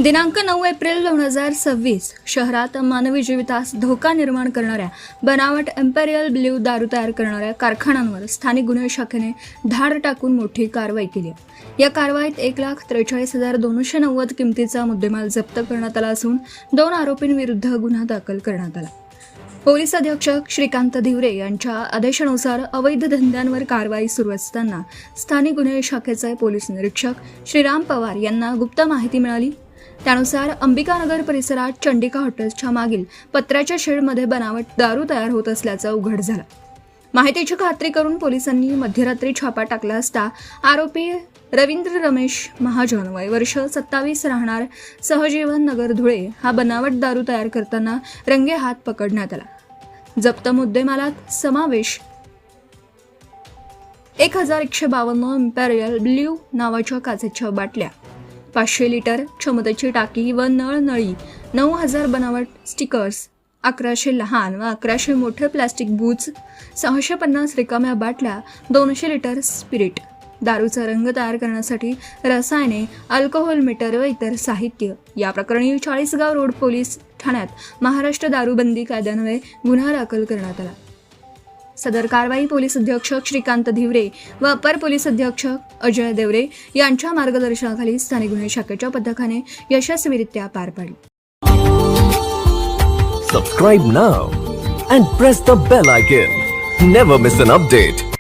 दिनांक 9 एप्रिल 2026 शहरात मानवी जीवितास धोका निर्माण करणाऱ्या बनावट इम्पेरियल ब्ल्यू दारू तयार करणाऱ्या कारखान्यांवर स्थानिक गुन्हे शाखेने धाड टाकून मोठी कारवाई केली आहे। या कारवाईत 1,43,290 किमतीचा मुद्देमाल जप्त करण्यात आला असून 2 आरोपींविरुद्ध गुन्हा दाखल करण्यात आला। पोलीस अधीक्षक श्रीकांत धिवरे यांच्या आदेशानुसार अवैध धंद्यांवर कारवाई सुरू असताना स्थानिक गुन्हे शाखेचे पोलीस निरीक्षक श्रीराम पवार यांना गुप्त माहिती मिळाली। त्यानुसार अंबिकानगर परिसरात चंडिका हॉटेल्सच्या मागील पत्र्याच्या शेडमध्ये बनावट दारू तयार होत असल्याचं उघड झालं। माहितीची खात्री करून पोलिसांनी मध्यरात्री छापा टाकला असता आरोपी रवींद्र रमेश महाजन वय वर्ष 27 राहणार सहजीवन नगर धुळे हा बनावट दारू तयार करताना रंगेहात पकडण्यात आला। जप्त मुद्देमालात समावेश 1,152 इम्पेरियल ब्ल्यू नावाच्या काचेच्या बाटल्या, 500 लिटर क्षमतेची टाकी व नळनळी, 9,000 बनावट स्टिकर्स, 1100 लहान व 1100 मोठे प्लास्टिक बूच, 650 रिकाम्या बाटल्या, 200 लिटर स्पिरिट, दारूचा रंग तयार करण्यासाठी रसायने, अल्कोहोल मीटर व इतर साहित्य। या प्रकरणी 40गाव रोड पोलीस ठाण्यात महाराष्ट्र दारूबंदी कायद्यान्वये गुन्हा दाखल करण्यात आला। सदर कारवाई पोलीस अधीक्षक श्रीकांत धिवरे व अपर पोलीस अधीक्षक अजय देवरे यांच्या मार्गदर्शनाखाली स्थानिक गुन्हे शाखेच्या पथकाने यशस्वीरित्या पार पाडली। Subscribe now and press the bell icon. Never miss an update.